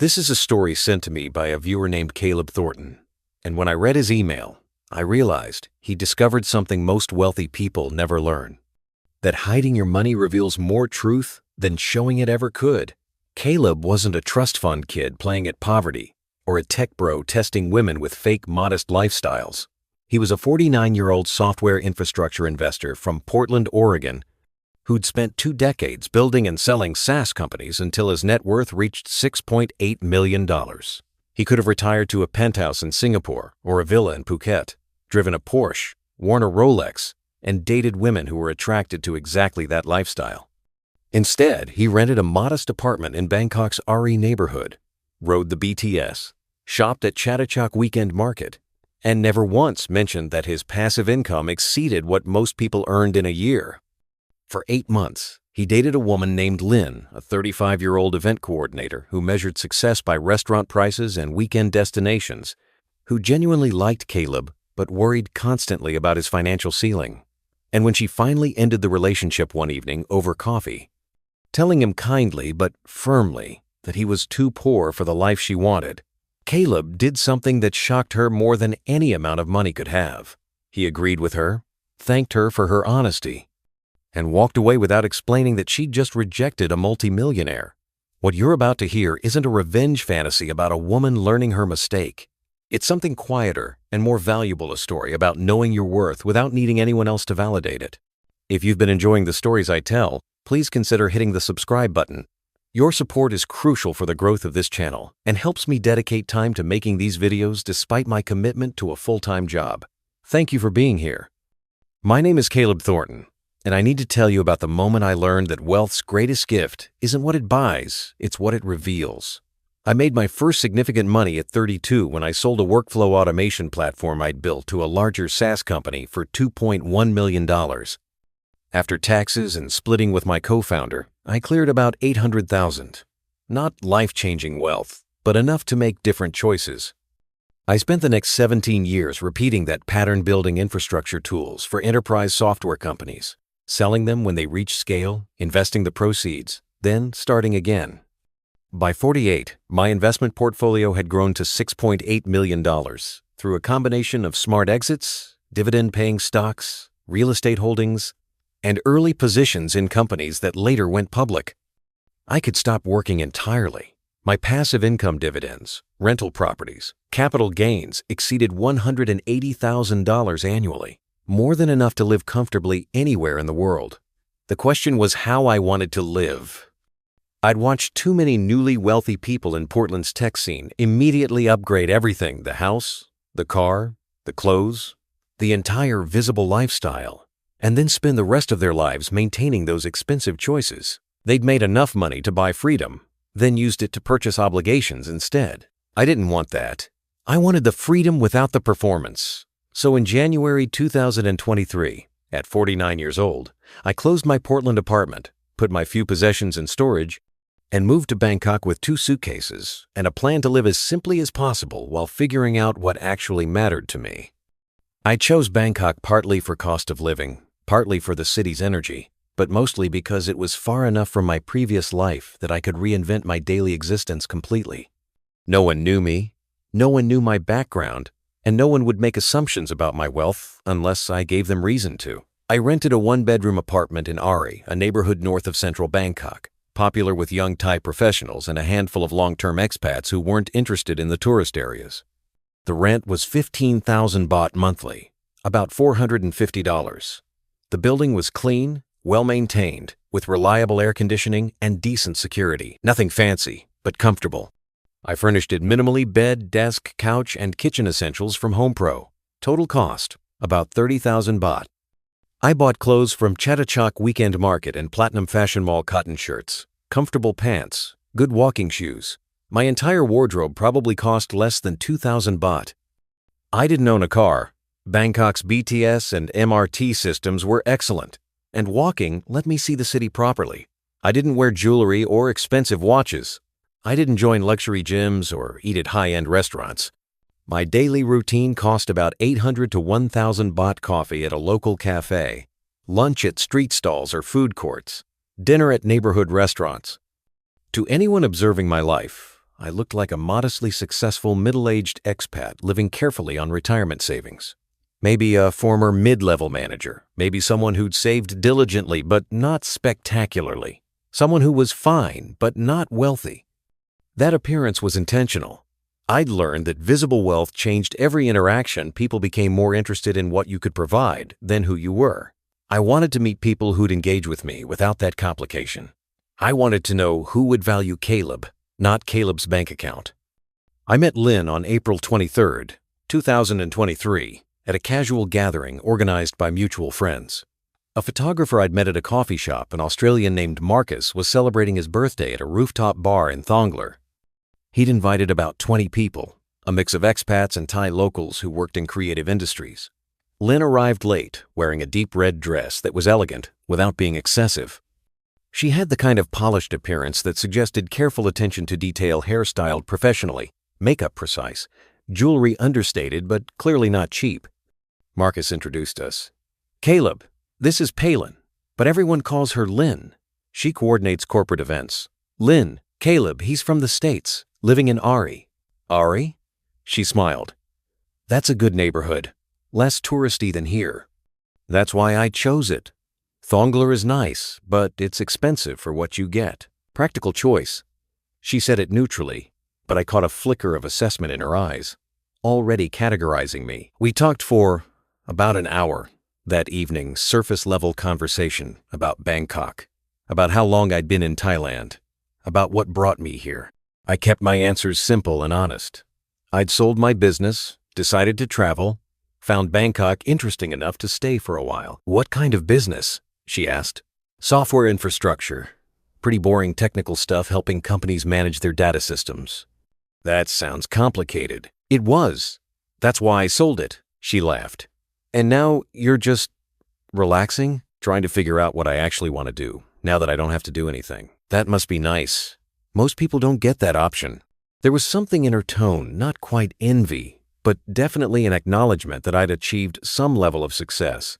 This is a story sent to me by a viewer named Caleb Thornton, and when I read his email, I realized he discovered something most wealthy people never learn: that hiding your money reveals more truth than showing it ever could. Caleb wasn't a trust fund kid playing at poverty or a tech bro testing women with fake modest lifestyles. He was a 49-year-old software infrastructure investor from Portland, Oregon, who'd spent 2 decades building and selling SaaS companies until his net worth reached $6.8 million. He could have retired to a penthouse in Singapore or a villa in Phuket, driven a Porsche, worn a Rolex, and dated women who were attracted to exactly that lifestyle. Instead, he rented a modest apartment in Bangkok's RE neighborhood, rode the BTS, shopped at Chatuchak Weekend Market, and never once mentioned that his passive income exceeded what most people earned in a year. For 8 months, he dated a woman named Lynn, a 35-year-old event coordinator who measured success by restaurant prices and weekend destinations, who genuinely liked Caleb but worried constantly about his financial ceiling. And when she finally ended the relationship one evening over coffee, telling him kindly but firmly that he was too poor for the life she wanted, Caleb did something that shocked her more than any amount of money could have. He agreed with her, thanked her for her honesty, and walked away without explaining that she'd just rejected a multi-millionaire. What you're about to hear isn't a revenge fantasy about a woman learning her mistake. It's something quieter and more valuable, a story about knowing your worth without needing anyone else to validate it. If you've been enjoying the stories I tell, please consider hitting the subscribe button. Your support is crucial for the growth of this channel and helps me dedicate time to making these videos despite my commitment to a full-time job. Thank you for being here. My name is Caleb Thornton, and I need to tell you about the moment I learned that wealth's greatest gift isn't what it buys, it's what it reveals. I made my first significant money at 32 when I sold a workflow automation platform I'd built to a larger SaaS company for $2.1 million. After taxes and splitting with my co-founder, I cleared about $800,000. Not life-changing wealth, but enough to make different choices. I spent the next 17 years repeating that pattern building infrastructure tools for enterprise software companies, selling them when they reached scale, investing the proceeds, then starting again. By 48, my investment portfolio had grown to $6.8 million through a combination of smart exits, dividend-paying stocks, real estate holdings, and early positions in companies that later went public. I could stop working entirely. My passive income dividends, rental properties, capital gains exceeded $180,000 annually, more than enough to live comfortably anywhere in the world. The question was how I wanted to live. I'd watched too many newly wealthy people in Portland's tech scene immediately upgrade everything: the house, the car, the clothes, the entire visible lifestyle, and then spend the rest of their lives maintaining those expensive choices. They'd made enough money to buy freedom, then used it to purchase obligations instead. I didn't want that. I wanted the freedom without the performance. So in January 2023, at 49 years old, I closed my Portland apartment, put my few possessions in storage, and moved to Bangkok with 2 suitcases and a plan to live as simply as possible while figuring out what actually mattered to me. I chose Bangkok partly for cost of living, partly for the city's energy, but mostly because it was far enough from my previous life that I could reinvent my daily existence completely. No one knew me, no one knew my background, and no one would make assumptions about my wealth unless I gave them reason to. I rented a 1-bedroom apartment in RE, a neighborhood north of central Bangkok, popular with young Thai professionals and a handful of long-term expats who weren't interested in the tourist areas. The rent was 15,000 baht monthly, about $450. The building was clean, well-maintained, with reliable air conditioning and decent security. Nothing fancy, but comfortable. I furnished it minimally: bed, desk, couch, and kitchen essentials from HomePro. Total cost, about 30,000 baht. I bought clothes from Chatuchak Weekend Market and Platinum Fashion Mall cotton shirts, comfortable pants, good walking shoes. My entire wardrobe probably cost less than 2,000 baht. I didn't own a car. Bangkok's BTS and MRT systems were excellent, and walking let me see the city properly. I didn't wear jewelry or expensive watches. I didn't join luxury gyms or eat at high-end restaurants. My daily routine cost about 800 to 1,000 baht: coffee at a local cafe, lunch at street stalls or food courts, dinner at neighborhood restaurants. To anyone observing my life, I looked like a modestly successful middle-aged expat living carefully on retirement savings. Maybe a former mid-level manager, maybe someone who'd saved diligently but not spectacularly. Someone who was fine but not wealthy. That appearance was intentional. I'd learned that visible wealth changed every interaction. People became more interested in what you could provide than who you were. I wanted to meet people who'd engage with me without that complication. I wanted to know who would value Caleb, not Caleb's bank account. I met Lynn on April 23, 2023, at a casual gathering organized by mutual friends. A photographer I'd met at a coffee shop, an Australian named Marcus, was celebrating his birthday at a rooftop bar in Thongler. He'd invited about 20 people, a mix of expats and Thai locals who worked in creative industries. Lynn arrived late, wearing a deep red dress that was elegant without being excessive. She had the kind of polished appearance that suggested careful attention to detail, hairstyled professionally, makeup precise, jewelry understated but clearly not cheap. Marcus introduced us. Caleb, this is Palin, but everyone calls her Lynn. She coordinates corporate events. Lynn, Caleb, he's from the States, living in Ari. Ari? She smiled. That's a good neighborhood, less touristy than here. That's why I chose it. Thongler is nice, but it's expensive for what you get. Practical choice. She said it neutrally, but I caught a flicker of assessment in her eyes, already categorizing me. We talked for about an hour that evening, surface-level conversation about Bangkok, about how long I'd been in Thailand, about what brought me here. I kept my answers simple and honest. I'd sold my business, decided to travel, found Bangkok interesting enough to stay for a while. What kind of business? She asked. Software infrastructure. Pretty boring technical stuff helping companies manage their data systems. That sounds complicated. It was. That's why I sold it, she laughed. And now you're just relaxing, trying to figure out what I actually want to do, now that I don't have to do anything. That must be nice. Most people don't get that option. There was something in her tone, not quite envy, but definitely an acknowledgement that I'd achieved some level of success.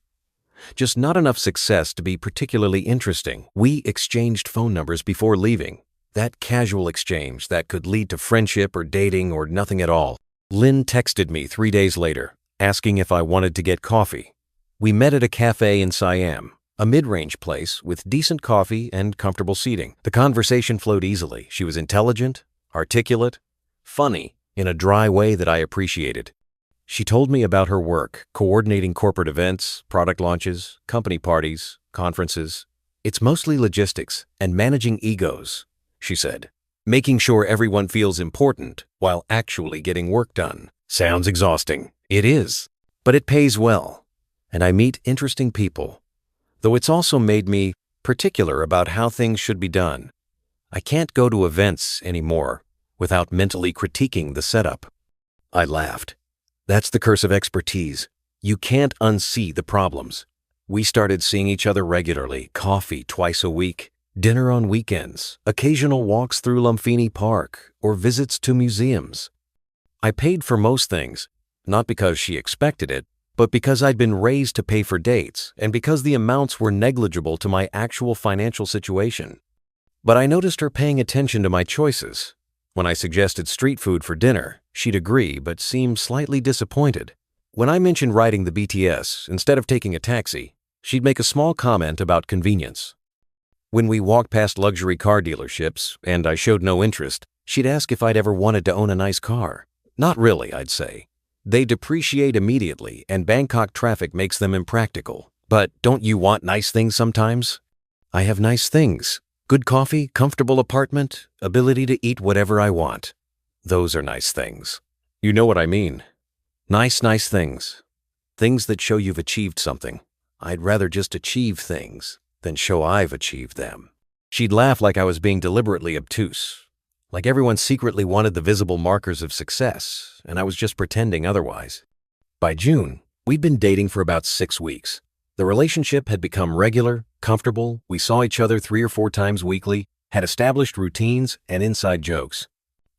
Just not enough success to be particularly interesting. We exchanged phone numbers before leaving. That casual exchange that could lead to friendship or dating or nothing at all. Lynn texted me 3 days later, asking if I wanted to get coffee. We met at a cafe in Siam, a mid-range place with decent coffee and comfortable seating. The conversation flowed easily. She was intelligent, articulate, funny, in a dry way that I appreciated. She told me about her work, coordinating corporate events, product launches, company parties, conferences. It's mostly logistics and managing egos, she said. Making sure everyone feels important while actually getting work done. Sounds exhausting. It is, but it pays well, and I meet interesting people, though it's also made me particular about how things should be done. I can't go to events anymore without mentally critiquing the setup. I laughed. That's the curse of expertise. You can't unsee the problems. We started seeing each other regularly, coffee twice a week, dinner on weekends, occasional walks through Lumpini Park, or visits to museums. I paid for most things, not because she expected it, but because I'd been raised to pay for dates and because the amounts were negligible to my actual financial situation. But I noticed her paying attention to my choices. When I suggested street food for dinner, she'd agree but seem slightly disappointed. When I mentioned riding the BTS instead of taking a taxi, she'd make a small comment about convenience. When we walked past luxury car dealerships and I showed no interest, she'd ask if I'd ever wanted to own a nice car. Not really, I'd say. They depreciate immediately and Bangkok traffic makes them impractical. But don't you want nice things sometimes? I have nice things. Good coffee, comfortable apartment, ability to eat whatever I want. Those are nice things. You know what I mean. Nice things. Things that show you've achieved something. I'd rather just achieve things than show I've achieved them. She'd laugh like I was being deliberately obtuse. Like everyone secretly wanted the visible markers of success, and I was just pretending otherwise. By June, we'd been dating for about 6 weeks. The relationship had become regular, comfortable, we saw each other 3 or 4 times weekly, had established routines and inside jokes.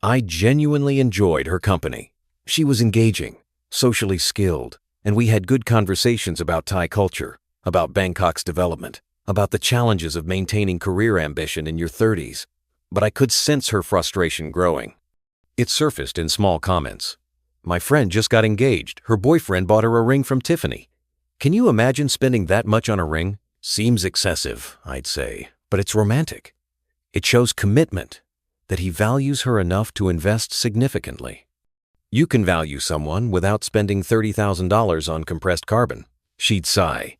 I genuinely enjoyed her company. She was engaging, socially skilled, and we had good conversations about Thai culture, about Bangkok's development, about the challenges of maintaining career ambition in your 30s. But I could sense her frustration growing. It surfaced in small comments. My friend just got engaged. Her boyfriend bought her a ring from Tiffany. Can you imagine spending that much on a ring? Seems excessive, I'd say, but it's romantic. It shows commitment, that he values her enough to invest significantly. You can value someone without spending $30,000 on compressed carbon. She'd sigh.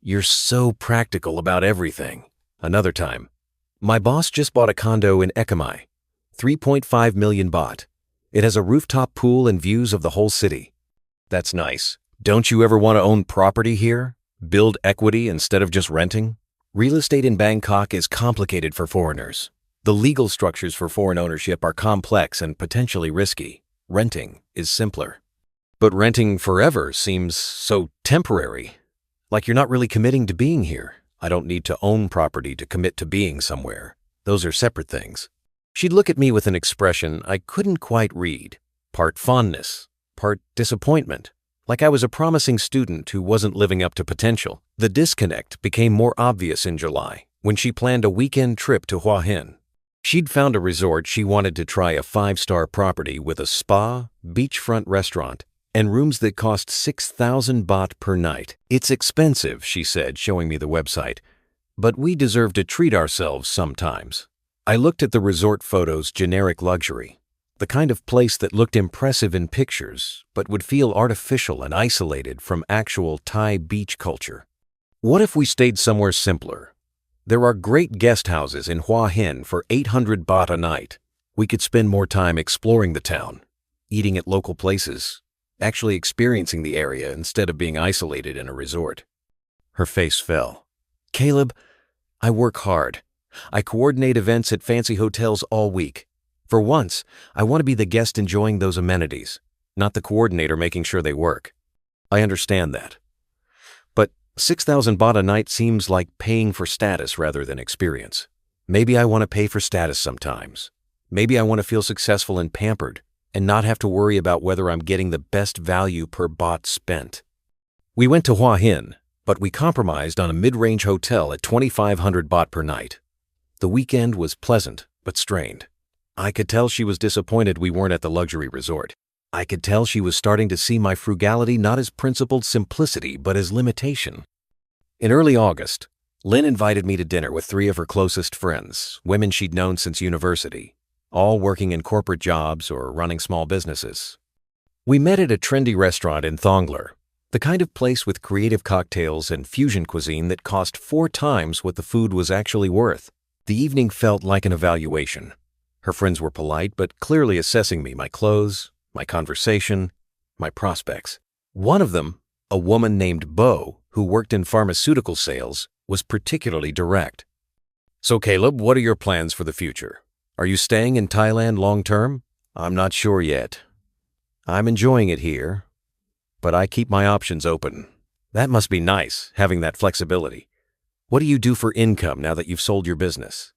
You're so practical about everything. Another time. My boss just bought a condo in Ekimai. 3.5 million baht. It has a rooftop pool and views of the whole city. That's nice. Don't you ever want to own property here? Build equity instead of just renting? Real estate in Bangkok is complicated for foreigners. The legal structures for foreign ownership are complex and potentially risky. Renting is simpler. But renting forever seems so temporary. Like you're not really committing to being here. I don't need to own property to commit to being somewhere. Those are separate things. She'd look at me with an expression I couldn't quite read. Part fondness, part disappointment. Like I was a promising student who wasn't living up to potential. The disconnect became more obvious in July, when she planned a weekend trip to Hua Hin. She'd found a resort she wanted to try, a 5-star property with a spa, beachfront restaurant, and rooms that cost 6,000 baht per night. It's expensive, she said, showing me the website, but we deserve to treat ourselves sometimes. I looked at the resort photos, generic luxury. The kind of place that looked impressive in pictures, but would feel artificial and isolated from actual Thai beach culture. What if we stayed somewhere simpler? There are great guest houses in Hua Hin for 800 baht a night. We could spend more time exploring the town, eating at local places, actually experiencing the area instead of being isolated in a resort. Her face fell. Caleb, I work hard. I coordinate events at fancy hotels all week. For once, I want to be the guest enjoying those amenities, not the coordinator making sure they work. I understand that. But 6,000 baht a night seems like paying for status rather than experience. Maybe I want to pay for status sometimes. Maybe I want to feel successful and pampered and not have to worry about whether I'm getting the best value per baht spent. We went to Hua Hin, but we compromised on a mid-range hotel at 2,500 baht per night. The weekend was pleasant, but strained. I could tell she was disappointed we weren't at the luxury resort. I could tell she was starting to see my frugality not as principled simplicity, but as limitation. In early August, Lynn invited me to dinner with 3 of her closest friends, women she'd known since university, all working in corporate jobs or running small businesses. We met at a trendy restaurant in Thonglar, the kind of place with creative cocktails and fusion cuisine that cost 4 times what the food was actually worth. The evening felt like an evaluation. Her friends were polite, but clearly assessing me, my clothes, my conversation, my prospects. One of them, a woman named Bo, who worked in pharmaceutical sales, was particularly direct. So Caleb, what are your plans for the future? Are you staying in Thailand long term? I'm not sure yet. I'm enjoying it here, but I keep my options open. That must be nice, having that flexibility. What do you do for income now that you've sold your business?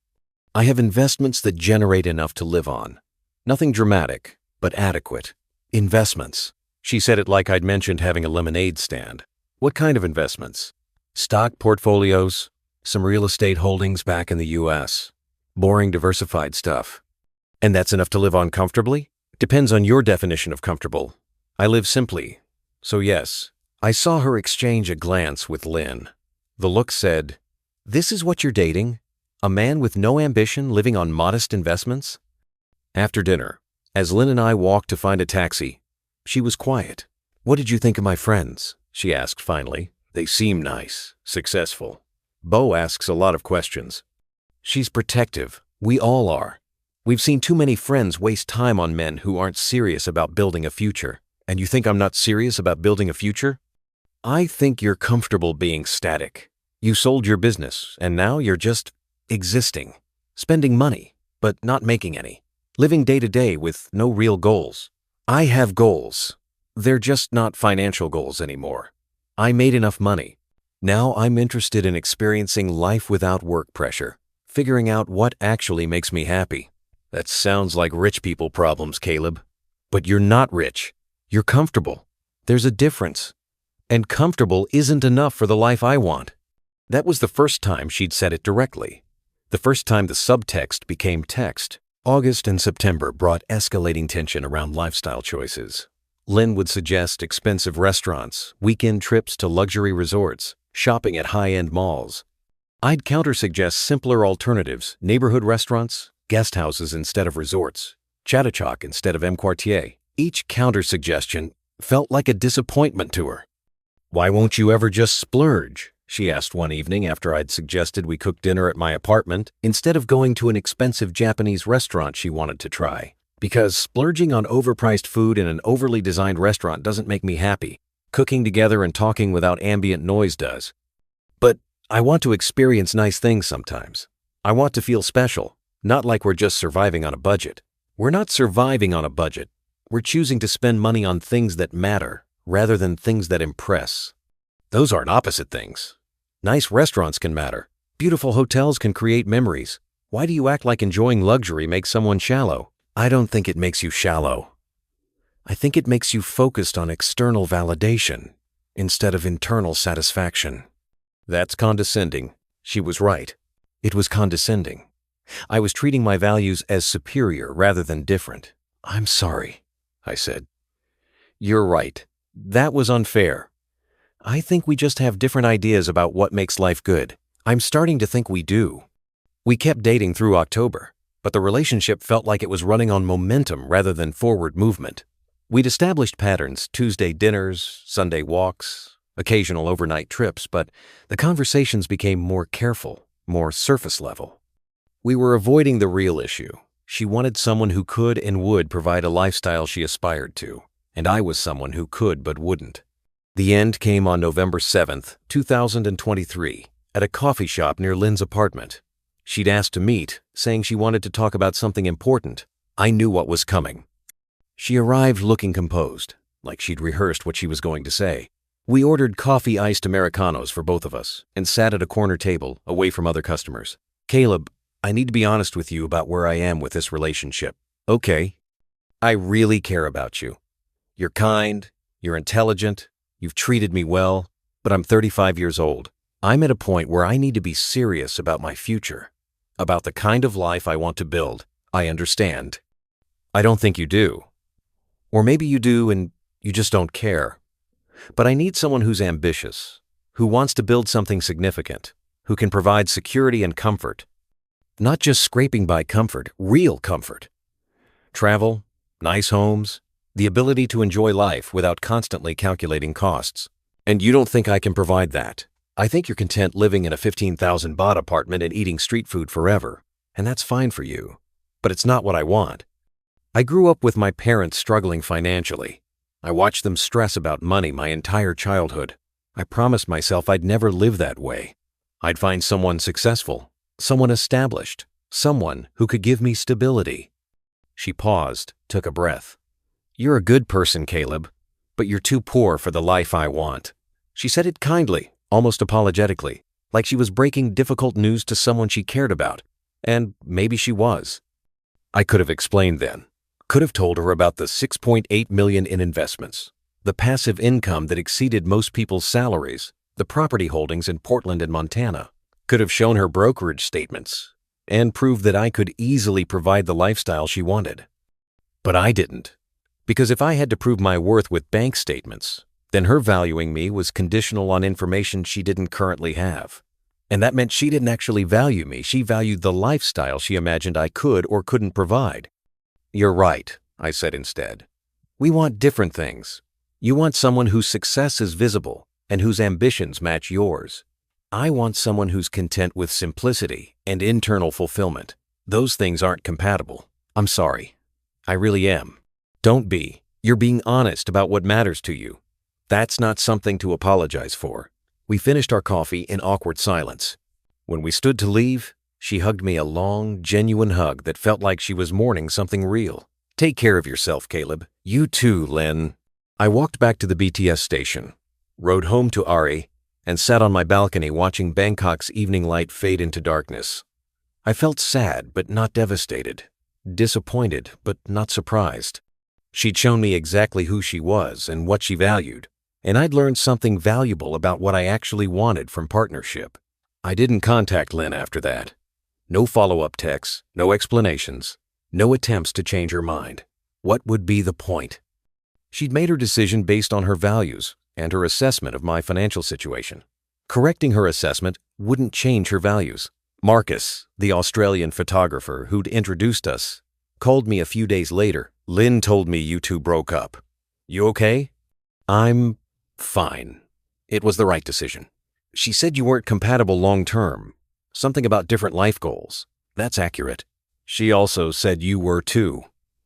I have investments that generate enough to live on. Nothing dramatic, but adequate. Investments. She said it like I'd mentioned having a lemonade stand. What kind of investments? Stock portfolios, some real estate holdings back in the US. Boring diversified stuff. And that's enough to live on comfortably? Depends on your definition of comfortable. I live simply. So yes, I saw her exchange a glance with Lynn. The look said, "This is what you're dating? A man with no ambition living on modest investments?" After dinner, as Lynn and I walked to find a taxi, she was quiet. "What did you think of my friends?" she asked finally. "They seem nice, successful." Bo asks a lot of questions. She's protective. We all are. We've seen too many friends waste time on men who aren't serious about building a future. And you think I'm not serious about building a future? I think you're comfortable being static. You sold your business, and now you're just existing, spending money, but not making any, living day to day with no real goals. I have goals. They're just not financial goals anymore. I made enough money. Now I'm interested in experiencing life without work pressure, figuring out what actually makes me happy. That sounds like rich people problems, Caleb. But you're not rich. You're comfortable. There's a difference. And comfortable isn't enough for the life I want. That was the first time she'd said it directly. The first time the subtext became text. August and September brought escalating tension around lifestyle choices. Lynn would suggest expensive restaurants, weekend trips to luxury resorts, shopping at high-end malls. I'd counter-suggest simpler alternatives, neighborhood restaurants, guest houses instead of resorts, Chattachak instead of M. Quartier. Each counter-suggestion felt like a disappointment to her. "Why won't you ever just splurge?" she asked one evening after I'd suggested we cook dinner at my apartment instead of going to an expensive Japanese restaurant she wanted to try. Because splurging on overpriced food in an overly designed restaurant doesn't make me happy. Cooking together and talking without ambient noise does. But I want to experience nice things sometimes. I want to feel special, not like we're just surviving on a budget. We're not surviving on a budget. We're choosing to spend money on things that matter rather than things that impress. Those aren't opposite things. Nice restaurants can matter. Beautiful hotels can create memories. Why do you act like enjoying luxury makes someone shallow? I don't think it makes you shallow. I think it makes you focused on external validation instead of internal satisfaction. That's condescending. She was right. It was condescending. I was treating my values as superior rather than different. "I'm sorry," I said. "You're right. That was unfair. I think we just have different ideas about what makes life good. I'm starting to think we do." We kept dating through October, but the relationship felt like it was running on momentum rather than forward movement. We'd established patterns, Tuesday dinners, Sunday walks, occasional overnight trips, but the conversations became more careful, more surface level. We were avoiding the real issue. She wanted someone who could and would provide a lifestyle she aspired to, and I was someone who could but wouldn't. The end came on November 7th, 2023, at a coffee shop near Lynn's apartment. She'd asked to meet, saying she wanted to talk about something important. I knew what was coming. She arrived looking composed, like she'd rehearsed what she was going to say. We ordered coffee iced Americanos for both of us and sat at a corner table, away from other customers. "Caleb, I need to be honest with you about where I am with this relationship." "Okay." "I really care about you. You're kind, you're intelligent, you've treated me well, but I'm 35 years old. I'm at a point where I need to be serious about my future, about the kind of life I want to build. I understand. I don't think you do. Or maybe you do and you just don't care. But I need someone who's ambitious, who wants to build something significant, who can provide security and comfort. Not just scraping by comfort, real comfort. Travel, nice homes, the ability to enjoy life without constantly calculating costs. And you don't think I can provide that. I think you're content living in a 15,000 baht apartment and eating street food forever, and that's fine for you. But it's not what I want. I grew up with my parents struggling financially. I watched them stress about money my entire childhood. I promised myself I'd never live that way. I'd find someone successful, someone established, someone who could give me stability. She paused, took a breath. "You're a good person, Caleb, but you're too poor for the life I want." She said it kindly, almost apologetically, like she was breaking difficult news to someone she cared about, and maybe she was. I could have explained then. Could have told her about the 6.8 million in investments, the passive income that exceeded most people's salaries, the property holdings in Portland and Montana. Could have shown her brokerage statements, and proved that I could easily provide the lifestyle she wanted. But I didn't. Because if I had to prove my worth with bank statements, then her valuing me was conditional on information she didn't currently have. And that meant she didn't actually value me. She valued the lifestyle she imagined I could or couldn't provide. "You're right," I said instead. "We want different things. You want someone whose success is visible and whose ambitions match yours. I want someone who's content with simplicity and internal fulfillment. Those things aren't compatible. I'm sorry. I really am. Don't be. You're being honest about what matters to you. That's not something to apologize for." We finished our coffee in awkward silence. When we stood to leave, she hugged me a long, genuine hug that felt like she was mourning something real. "Take care of yourself, Caleb. You too, Lynn." I walked back to the BTS station, rode home to Ari, and sat on my balcony watching Bangkok's evening light fade into darkness. I felt sad but not devastated, disappointed but not surprised. She'd shown me exactly who she was and what she valued, and I'd learned something valuable about what I actually wanted from partnership. I didn't contact Lynn after that. No follow-up texts, no explanations, No attempts to change her mind. What would be the point? She'd made her decision based on her values and her assessment of my financial situation. Correcting her assessment wouldn't change her values. Marcus, the Australian photographer who'd introduced us, called me a few days later. Lynn told me you two broke up. You okay? I'm fine. It was the right decision. She said you weren't compatible long-term. Something about different life goals. That's accurate. She also said you were too.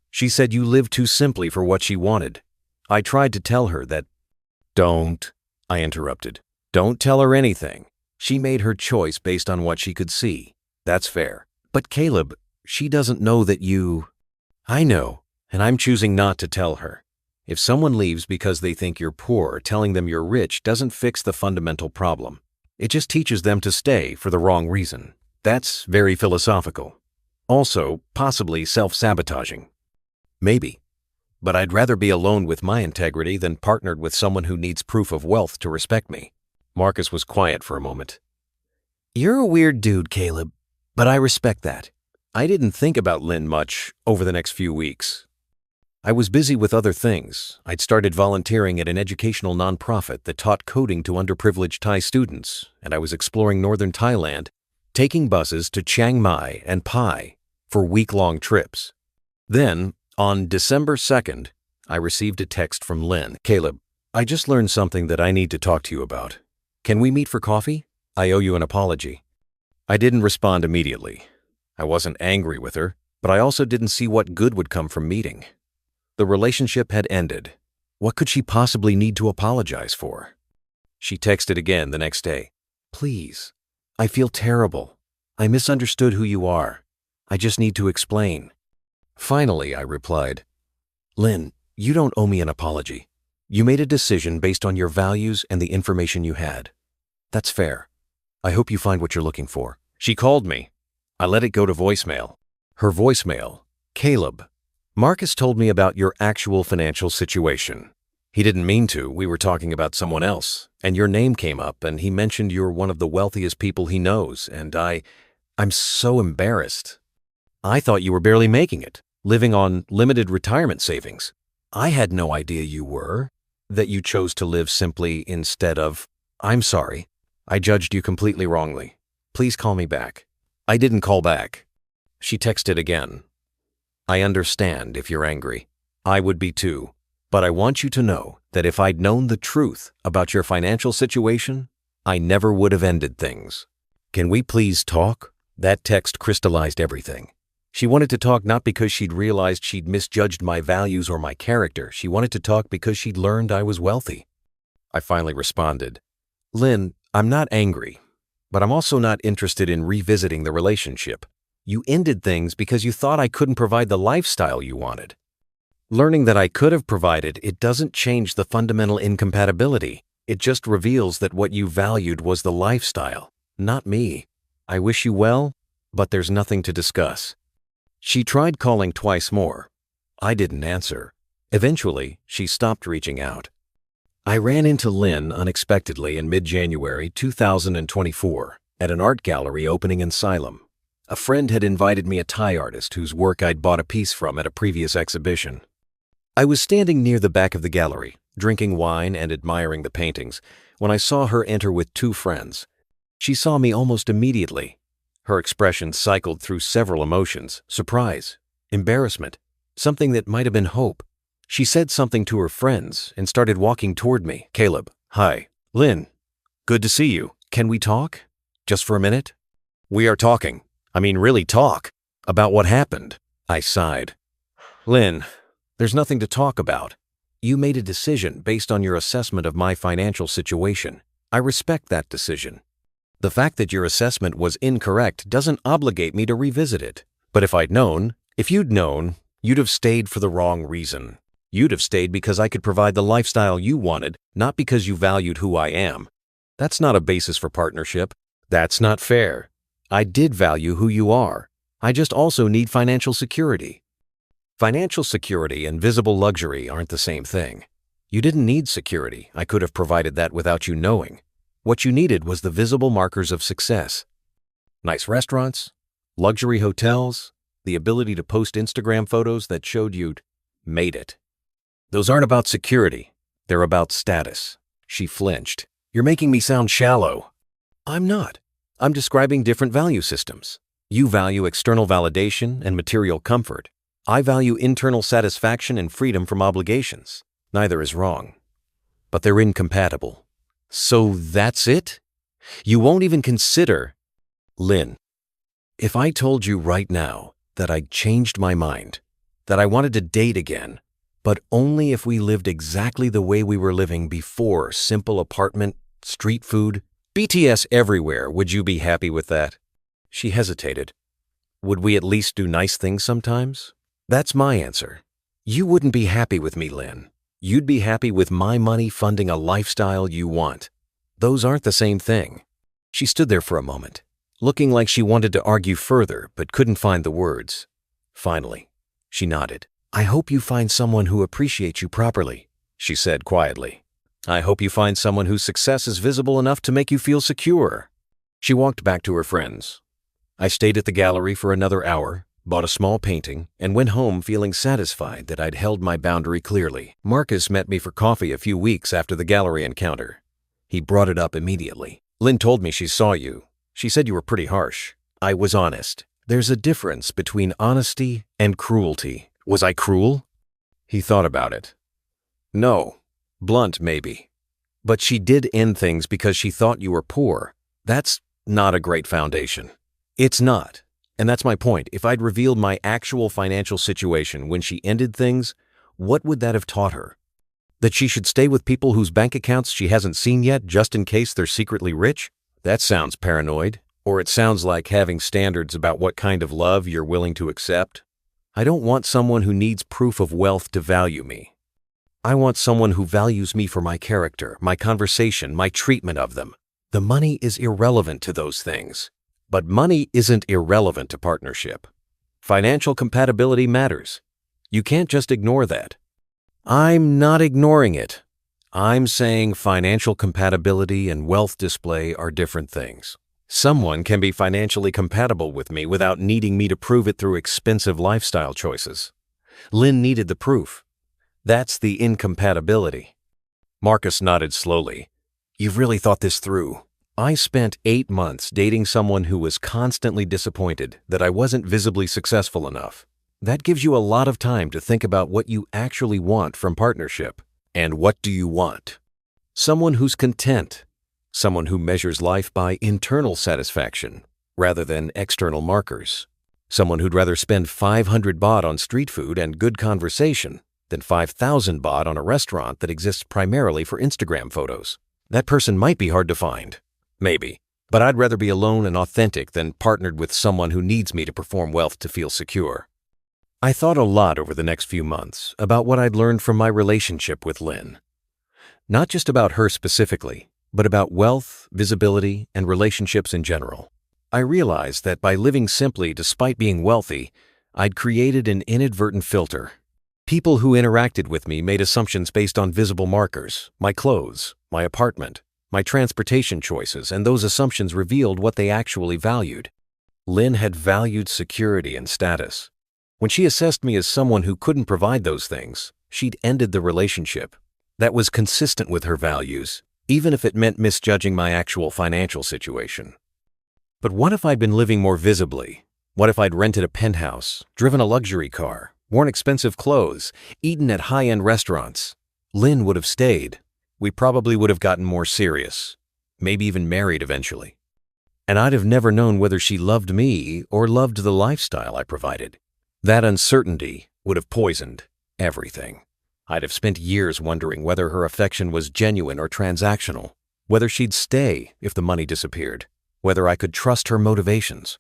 She said you lived too simply for what she wanted. I tried to tell her that. Don't, I interrupted. Don't tell her anything. She made her choice based on what she could see. That's fair. But Caleb, she doesn't know that you. I know, and I'm choosing not to tell her. If someone leaves because they think you're poor, telling them you're rich doesn't fix the fundamental problem. It just teaches them to stay for the wrong reason. That's very philosophical. Also, possibly self-sabotaging. Maybe. But I'd rather be alone with my integrity than partnered with someone who needs proof of wealth to respect me. Marcus was quiet for a moment. You're a weird dude, Caleb, but I respect that. I didn't think about Lynn much over the next few weeks. I was busy with other things. I'd started volunteering at an educational nonprofit that taught coding to underprivileged Thai students, and I was exploring northern Thailand, taking buses to Chiang Mai and Pai for week-long trips. Then, on December 2nd, I received a text from Lynn. Caleb, I just learned something that I need to talk to you about. Can we meet for coffee? I owe you an apology. I didn't respond immediately. I wasn't angry with her, but I also didn't see what good would come from meeting. The relationship had ended. What could she possibly need to apologize for? She texted again the next day. Please, I feel terrible. I misunderstood who you are. I just need to explain. Finally, I replied, Lynn, you don't owe me an apology. You made a decision based on your values and the information you had. That's fair. I hope you find what you're looking for. She called me. I let it go to voicemail. Her voicemail, Caleb, Marcus told me about your actual financial situation. He didn't mean to. We were talking about someone else, and your name came up, and he mentioned you're one of the wealthiest people he knows, and I'm so embarrassed. I thought you were barely making it, living on limited retirement savings. I had no idea you were, that you chose to live simply instead of, I'm sorry. I judged you completely wrongly. Please call me back. I didn't call back. She texted again. I understand if you're angry. I would be too. But I want you to know that if I'd known the truth about your financial situation, I never would have ended things. Can we please talk? That text crystallized everything. She wanted to talk not because she'd realized she'd misjudged my values or my character. She wanted to talk because she'd learned I was wealthy. I finally responded, Lynn, I'm not angry, but I'm also not interested in revisiting the relationship. You ended things because you thought I couldn't provide the lifestyle you wanted. Learning that I could have provided it doesn't change the fundamental incompatibility. It just reveals that what you valued was the lifestyle, not me. I wish you well, but there's nothing to discuss. She tried calling twice more. I didn't answer. Eventually, she stopped reaching out. I ran into Lynn unexpectedly in mid-January 2024 at an art gallery opening in Salem. A friend had invited me a Thai artist whose work I'd bought a piece from at a previous exhibition. I was standing near the back of the gallery, drinking wine and admiring the paintings, when I saw her enter with two friends. She saw me almost immediately. Her expression cycled through several emotions: surprise, embarrassment, something that might have been hope. She said something to her friends and started walking toward me. Caleb, hi. Lynn, good to see you. Can we talk? Just for a minute? We are talking. Really talk. About what happened. I sighed. Lynn, there's nothing to talk about. You made a decision based on your assessment of my financial situation. I respect that decision. The fact that your assessment was incorrect doesn't obligate me to revisit it. But if you'd known, you'd have stayed for the wrong reason. You'd have stayed because I could provide the lifestyle you wanted, not because you valued who I am. That's not a basis for partnership. That's not fair. I did value who you are. I just also need financial security. Financial security and visible luxury aren't the same thing. You didn't need security. I could have provided that without you knowing. What you needed was the visible markers of success. Nice restaurants, luxury hotels, the ability to post Instagram photos that showed you'd made it. Those aren't about security. They're about status. She flinched. You're making me sound shallow. I'm not. I'm describing different value systems. You value external validation and material comfort. I value internal satisfaction and freedom from obligations. Neither is wrong. But they're incompatible. So that's it? You won't even consider... Lynn, if I told you right now that I'd changed my mind, that I wanted to date again, but only if we lived exactly the way we were living before, simple apartment, street food, BTS everywhere, would you be happy with that? She hesitated. Would we at least do nice things sometimes? That's my answer. You wouldn't be happy with me, Lynn. You'd be happy with my money funding a lifestyle you want. Those aren't the same thing. She stood there for a moment, looking like she wanted to argue further but couldn't find the words. Finally, she nodded. I hope you find someone who appreciates you properly, she said quietly. I hope you find someone whose success is visible enough to make you feel secure. She walked back to her friends. I stayed at the gallery for another hour, bought a small painting, and went home feeling satisfied that I'd held my boundary clearly. Marcus met me for coffee a few weeks after the gallery encounter. He brought it up immediately. Lynn told me she saw you. She said you were pretty harsh. I was honest. There's a difference between honesty and cruelty. Was I cruel? He thought about it. No. Blunt, maybe. But she did end things because she thought you were poor. That's not a great foundation. It's not. And that's my point. If I'd revealed my actual financial situation when she ended things, what would that have taught her? That she should stay with people whose bank accounts she hasn't seen yet just in case they're secretly rich? That sounds paranoid. Or it sounds like having standards about what kind of love you're willing to accept. I don't want someone who needs proof of wealth to value me. I want someone who values me for my character, my conversation, my treatment of them. The money is irrelevant to those things. But money isn't irrelevant to partnership. Financial compatibility matters. You can't just ignore that. I'm not ignoring it. I'm saying financial compatibility and wealth display are different things. Someone can be financially compatible with me without needing me to prove it through expensive lifestyle choices. Lynn needed the proof. That's the incompatibility. Marcus nodded slowly. You've really thought this through. I spent 8 months dating someone who was constantly disappointed that I wasn't visibly successful enough. That gives you a lot of time to think about what you actually want from partnership. And what do you want? Someone who's content. Someone who measures life by internal satisfaction rather than external markers. Someone who'd rather spend 500 baht on street food and good conversation than 5,000 baht on a restaurant that exists primarily for Instagram photos. That person might be hard to find. Maybe. But I'd rather be alone and authentic than partnered with someone who needs me to perform wealth to feel secure. I thought a lot over the next few months about what I'd learned from my relationship with Lynn. Not just about her specifically, but about wealth, visibility, and relationships in general. I realized that by living simply despite being wealthy, I'd created an inadvertent filter. People who interacted with me made assumptions based on visible markers, my clothes, my apartment, my transportation choices, and those assumptions revealed what they actually valued. Lynn had valued security and status. When she assessed me as someone who couldn't provide those things, she'd ended the relationship. That was consistent with her values, even if it meant misjudging my actual financial situation. But what if I'd been living more visibly? What if I'd rented a penthouse, driven a luxury car, worn expensive clothes, eaten at high-end restaurants? Lynn would have stayed. We probably would have gotten more serious, maybe even married eventually. And I'd have never known whether she loved me or loved the lifestyle I provided. That uncertainty would have poisoned everything. I'd have spent years wondering whether her affection was genuine or transactional, whether she'd stay if the money disappeared, whether I could trust her motivations.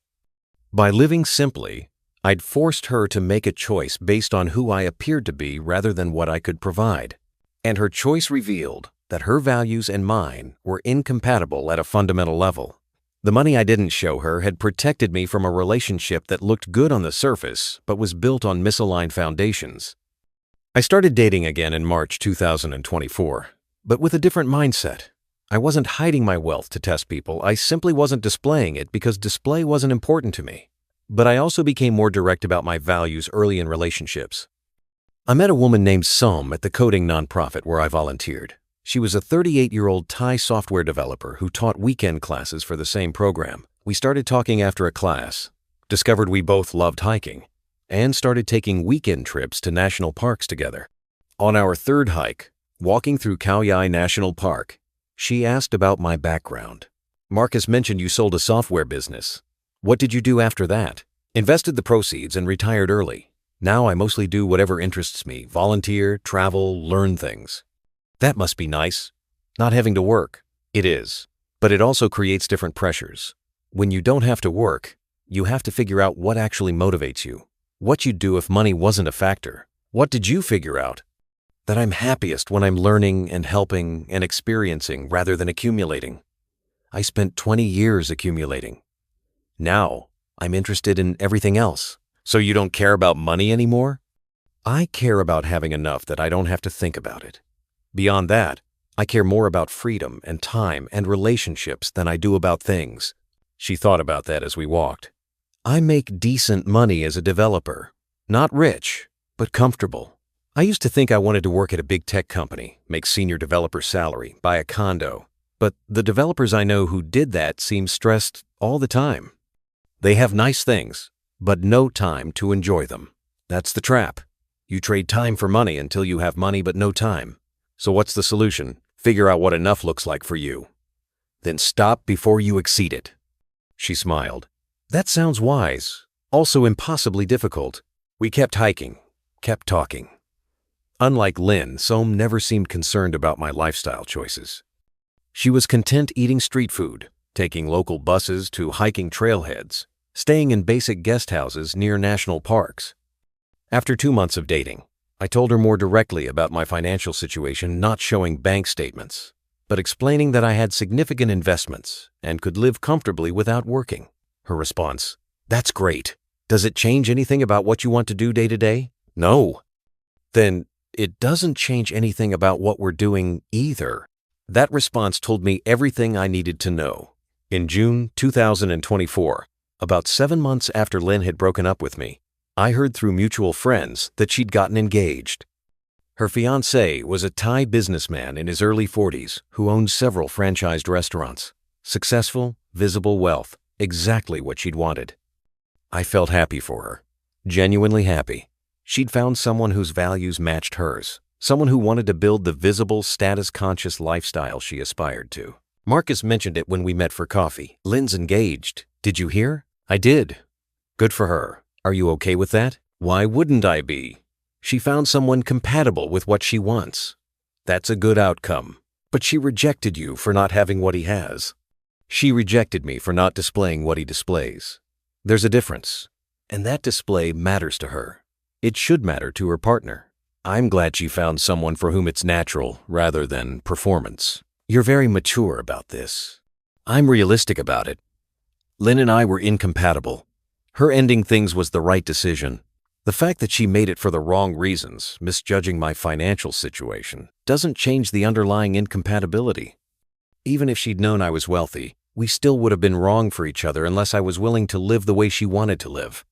By living simply, I'd forced her to make a choice based on who I appeared to be rather than what I could provide. And her choice revealed that her values and mine were incompatible at a fundamental level. The money I didn't show her had protected me from a relationship that looked good on the surface but was built on misaligned foundations. I started dating again in March 2024, but with a different mindset. I wasn't hiding my wealth to test people. I simply wasn't displaying it because display wasn't important to me. But I also became more direct about my values early in relationships. I met a woman named Som at the coding nonprofit where I volunteered. She was a 38-year-old Thai software developer who taught weekend classes for the same program. We started talking after a class, discovered we both loved hiking, and started taking weekend trips to national parks together. On our third hike, walking through Khao Yai National Park, she asked about my background. Marcus mentioned you sold a software business. What did you do after that? Invested the proceeds and retired early. Now I mostly do whatever interests me, volunteer, travel, learn things. That must be nice, not having to work. It is, but it also creates different pressures. When you don't have to work, you have to figure out what actually motivates you. What you'd do if money wasn't a factor. What did you figure out? That I'm happiest when I'm learning and helping and experiencing rather than accumulating. I spent 20 years accumulating. Now, I'm interested in everything else. So you don't care about money anymore? I care about having enough that I don't have to think about it. Beyond that, I care more about freedom and time and relationships than I do about things. She thought about that as we walked. I make decent money as a developer. Not rich, but comfortable. I used to think I wanted to work at a big tech company, make senior developer salary, buy a condo. But the developers I know who did that seem stressed all the time. They have nice things, but no time to enjoy them. That's the trap. You trade time for money until you have money but no time. So what's the solution? Figure out what enough looks like for you. Then stop before you exceed it. She smiled. That sounds wise, also impossibly difficult. We kept hiking, kept talking. Unlike Lynn, Som never seemed concerned about my lifestyle choices. She was content eating street food, taking local buses to hiking trailheads, staying in basic guest houses near national parks. After 2 months of dating, I told her more directly about my financial situation, not showing bank statements, but explaining that I had significant investments and could live comfortably without working. Her response, "That's great. Does it change anything about what you want to do day to day?" "No." "Then it doesn't change anything about what we're doing either." That response told me everything I needed to know. In June 2024, about 7 months after Lynn had broken up with me, I heard through mutual friends that she'd gotten engaged. Her fiancé was a Thai businessman in his early 40s who owned several franchised restaurants. Successful, visible wealth, exactly what she'd wanted. I felt happy for her, genuinely happy. She'd found someone whose values matched hers, someone who wanted to build the visible, status-conscious lifestyle she aspired to. Marcus mentioned it when we met for coffee. "Lynn's engaged. Did you hear?" "I did." "Good for her. Are you okay with that?" "Why wouldn't I be? She found someone compatible with what she wants. That's a good outcome. But she rejected you for not having what he has. She rejected me for not displaying what he displays. There's a difference, and that display matters to her. It should matter to her partner. I'm glad she found someone for whom it's natural rather than performance. You're very mature about this. I'm realistic about it. Lynn and I were incompatible. Her ending things was the right decision. The fact that she made it for the wrong reasons, misjudging my financial situation, doesn't change the underlying incompatibility. Even if she'd known I was wealthy, we still would have been wrong for each other unless I was willing to live the way she wanted to live.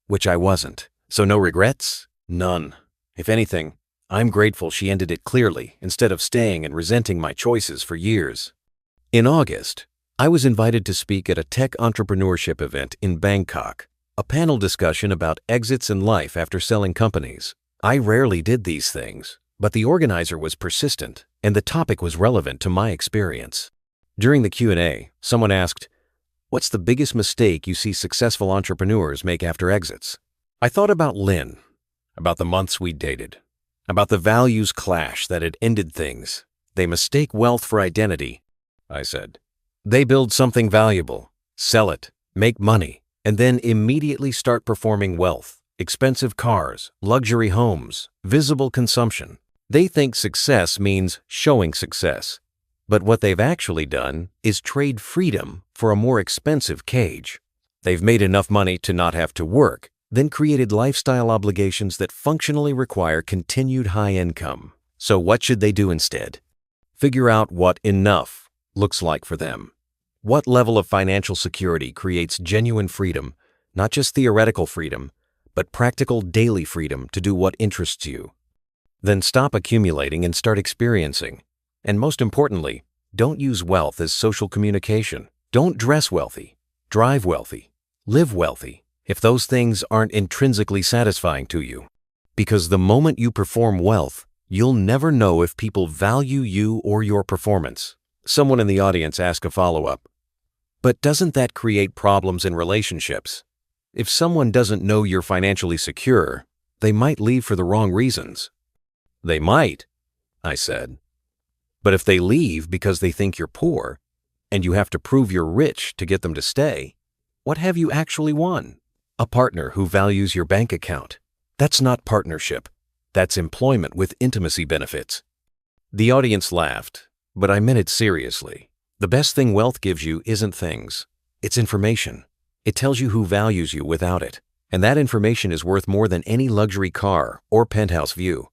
Which I wasn't. So no regrets? None. If anything, I'm grateful she ended it clearly instead of staying and resenting my choices for years. In August, I was invited to speak at a tech entrepreneurship event in Bangkok, a panel discussion about exits in life after selling companies. I rarely did these things, but the organizer was persistent and the topic was relevant to my experience. During the Q&A, someone asked, "What's the biggest mistake you see successful entrepreneurs make after exits?" I thought about Lynn, about the months we dated, about the values clash that had ended things. They mistake wealth for identity, I said. They build something valuable, sell it, make money, and then immediately start performing wealth, expensive cars, luxury homes, visible consumption. They think success means showing success. But what they've actually done is trade freedom for a more expensive cage. They've made enough money to not have to work, then created lifestyle obligations that functionally require continued high income. So what should they do instead? Figure out what enough looks like for them. What level of financial security creates genuine freedom Not just theoretical freedom, but practical daily freedom to do what interests you. Then stop accumulating and start experiencing. And most importantly, don't use wealth as social communication. Don't dress wealthy, drive wealthy, live wealthy, if those things aren't intrinsically satisfying to you. Because the moment you perform wealth, you'll never know if people value you or your performance. Someone in the audience asked a follow-up. But doesn't that create problems in relationships? If someone doesn't know you're financially secure, they might leave for the wrong reasons. They might, I said. But if they leave because they think you're poor, and you have to prove you're rich to get them to stay, what have you actually won? A partner who values your bank account. That's not partnership. That's employment with intimacy benefits. The audience laughed, but I meant it seriously. The best thing wealth gives you isn't things. It's information. It tells you who values you without it, and that information is worth more than any luxury car or penthouse view.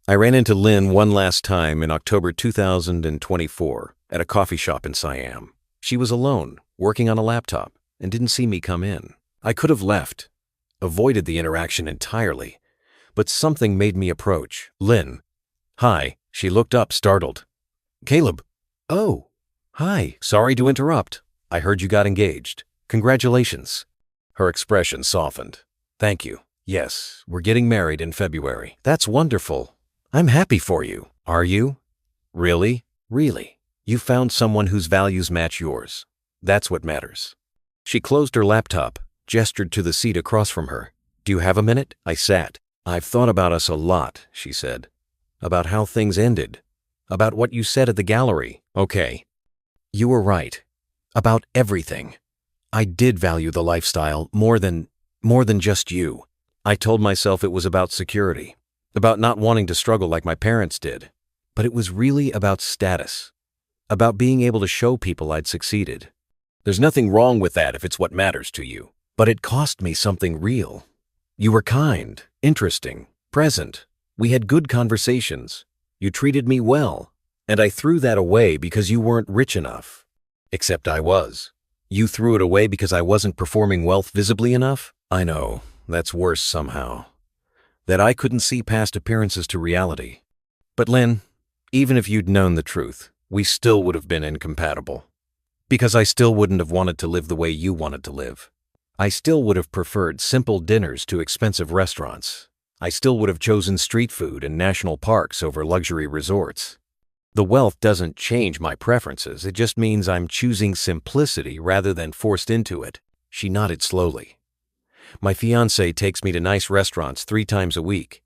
I ran into Lynn one last time in October 2024 at a coffee shop in Siam. She was alone, working on a laptop, and didn't see me come in. I could have left, avoided the interaction entirely, but something made me approach. Lynn. Hi. She looked up, startled. Caleb. Oh, hi. Sorry to interrupt. I heard you got engaged. Congratulations. Her expression softened. Thank you. Yes, we're getting married in February. That's wonderful. I'm happy for you. Are you? Really? Really. You found someone whose values match yours. That's what matters. She closed her laptop, gestured to the seat across from her. Do you have a minute? I sat. I've thought about us a lot, she said. About how things ended. About what you said at the gallery. Okay. You were right. About everything. I did value the lifestyle more than just you. I told myself it was about security, about not wanting to struggle like my parents did. But it was really about status, about being able to show people I'd succeeded. There's nothing wrong with that if it's what matters to you. But it cost me something real. You were kind, interesting, present. We had good conversations. You treated me well. And I threw that away because you weren't rich enough. Except I was. You threw it away because I wasn't performing wealth visibly enough? I know, that's worse somehow. That I couldn't see past appearances to reality. But Lynn, even if you'd known the truth, we still would have been incompatible. Because I still wouldn't have wanted to live the way you wanted to live. I still would have preferred simple dinners to expensive restaurants. I still would have chosen street food and national parks over luxury resorts. The wealth doesn't change my preferences, it just means I'm choosing simplicity rather than forced into it. She nodded slowly. My fiancé takes me to nice restaurants 3 times a week.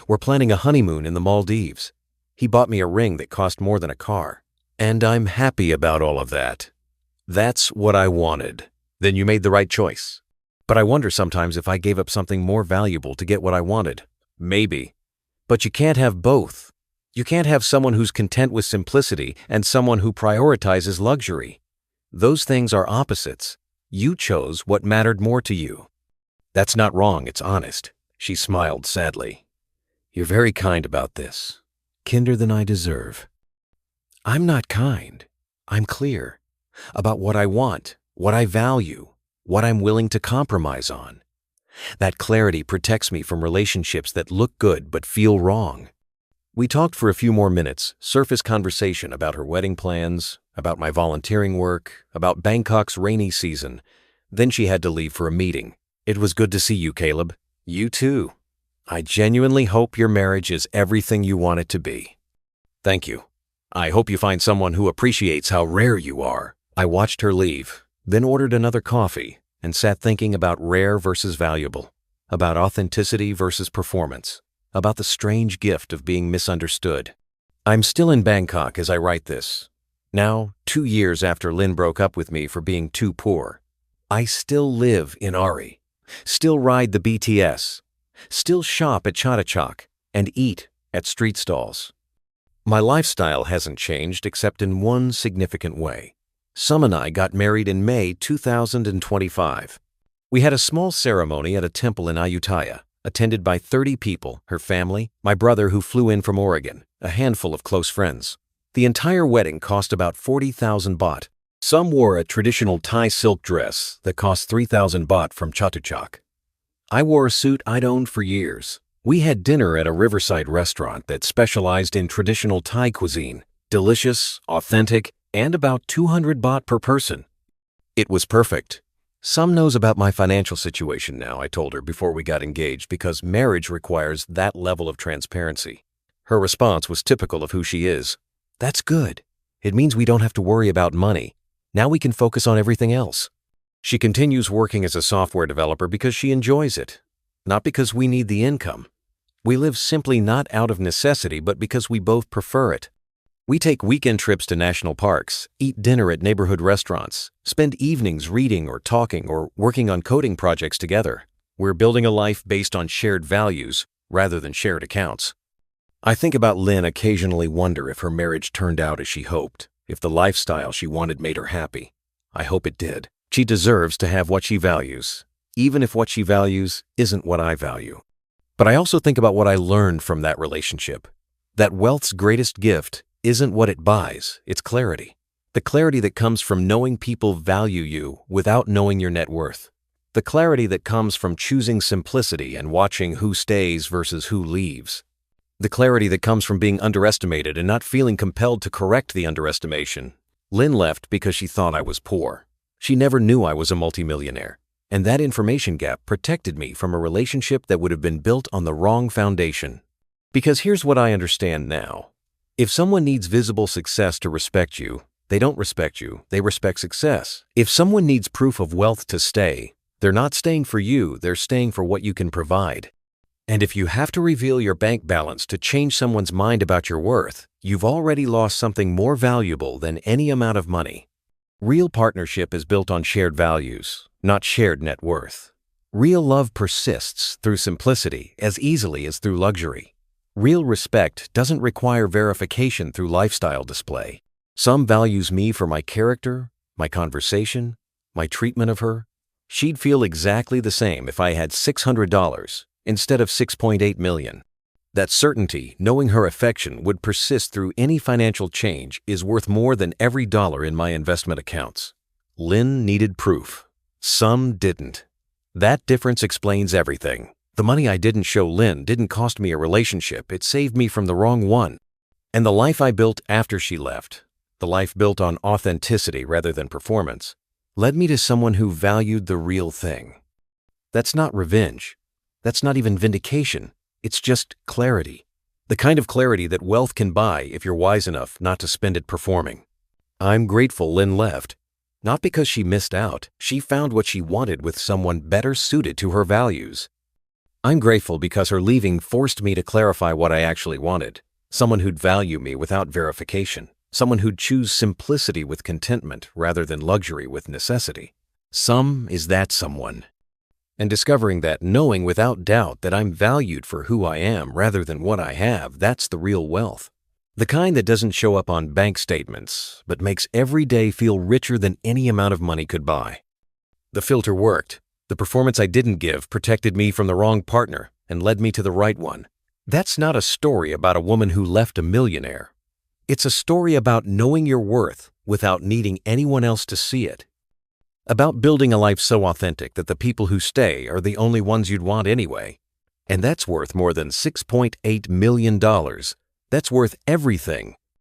We're planning a honeymoon in the Maldives. He bought me a ring that cost more than a car. And I'm happy about all of that. That's what I wanted. Then you made the right choice. But I wonder sometimes if I gave up something more valuable to get what I wanted. Maybe. But you can't have both. You can't have someone who's content with simplicity and someone who prioritizes luxury. Those things are opposites. You chose what mattered more to you. That's not wrong, it's honest. She smiled sadly. You're very kind about this. Kinder than I deserve. I'm not kind. I'm clear. About what I want, what I value, what I'm willing to compromise on. That clarity protects me from relationships that look good but feel wrong. We talked for a few more minutes, surface conversation about her wedding plans, about my volunteering work, about Bangkok's rainy season. Then she had to leave for a meeting. It was good to see you, Caleb. You too. I genuinely hope your marriage is everything you want it to be. Thank you. I hope you find someone who appreciates how rare you are. I watched her leave, then ordered another coffee, and sat thinking about rare versus valuable, about authenticity versus performance, about the strange gift of being misunderstood. I'm still in Bangkok as I write this. Now, 2 years after Lynn broke up with me for being too poor. I still live in Ari, still ride the BTS, still shop at Chatuchak, and eat at street stalls. My lifestyle hasn't changed except in one significant way. Sam and I got married in May 2025. We had a small ceremony at a temple in Ayutthaya, attended by 30 people, her family, my brother who flew in from Oregon, a handful of close friends. The entire wedding cost about 40,000 baht, Some wore a traditional Thai silk dress that cost 3,000 baht from Chatuchak. I wore a suit I'd owned for years. We had dinner at a riverside restaurant that specialized in traditional Thai cuisine, delicious, authentic, and about 200 baht per person. It was perfect. Some knows about my financial situation now, I told her before we got engaged, because marriage requires that level of transparency. Her response was typical of who she is. That's good. It means we don't have to worry about money. Now we can focus on everything else. She continues working as a software developer because she enjoys it, not because we need the income. We live simply not out of necessity, but because we both prefer it. We take weekend trips to national parks, eat dinner at neighborhood restaurants, spend evenings reading or talking or working on coding projects together. We're building a life based on shared values rather than shared accounts. I think about Lynn, occasionally wonder if her marriage turned out as she hoped, if the lifestyle she wanted made her happy. I hope it did. She deserves to have what she values, even if what she values isn't what I value. But I also think about what I learned from that relationship. That wealth's greatest gift isn't what it buys, it's clarity. The clarity that comes from knowing people value you without knowing your net worth. The clarity that comes from choosing simplicity and watching who stays versus who leaves. The clarity that comes from being underestimated and not feeling compelled to correct the underestimation. Lynn left because she thought I was poor. She never knew I was a multimillionaire. And that information gap protected me from a relationship that would have been built on the wrong foundation. Because here's what I understand now. If someone needs visible success to respect you, they don't respect you, they respect success. If someone needs proof of wealth to stay, they're not staying for you, they're staying for what you can provide. And if you have to reveal your bank balance to change someone's mind about your worth, you've already lost something more valuable than any amount of money. Real partnership is built on shared values, not shared net worth. Real love persists through simplicity as easily as through luxury. Real respect doesn't require verification through lifestyle display. Some values me for my character, my conversation, my treatment of her. She'd feel exactly the same if I had $600 instead of 6.8 million. That certainty, knowing her affection would persist through any financial change, is worth more than every dollar in my investment accounts. Lynn needed proof. Some didn't. That difference explains everything. The money I didn't show Lynn didn't cost me a relationship, it saved me from the wrong one. And the life I built after she left, the life built on authenticity rather than performance, led me to someone who valued the real thing. That's not revenge. That's not even vindication. It's just clarity. The kind of clarity that wealth can buy if you're wise enough not to spend it performing. I'm grateful Lynn left. Not because she missed out, she found what she wanted with someone better suited to her values. I'm grateful because her leaving forced me to clarify what I actually wanted. Someone who'd value me without verification. Someone who'd choose simplicity with contentment rather than luxury with necessity. Some is that someone. And discovering that, knowing without doubt that I'm valued for who I am rather than what I have, that's the real wealth. The kind that doesn't show up on bank statements, but makes every day feel richer than any amount of money could buy. The filter worked. The performance I didn't give protected me from the wrong partner and led me to the right one. That's not a story about a woman who left a millionaire. It's a story about knowing your worth without needing anyone else to see it. About building a life so authentic that the people who stay are the only ones you'd want anyway. And that's worth more than $6.8 million. That's worth everything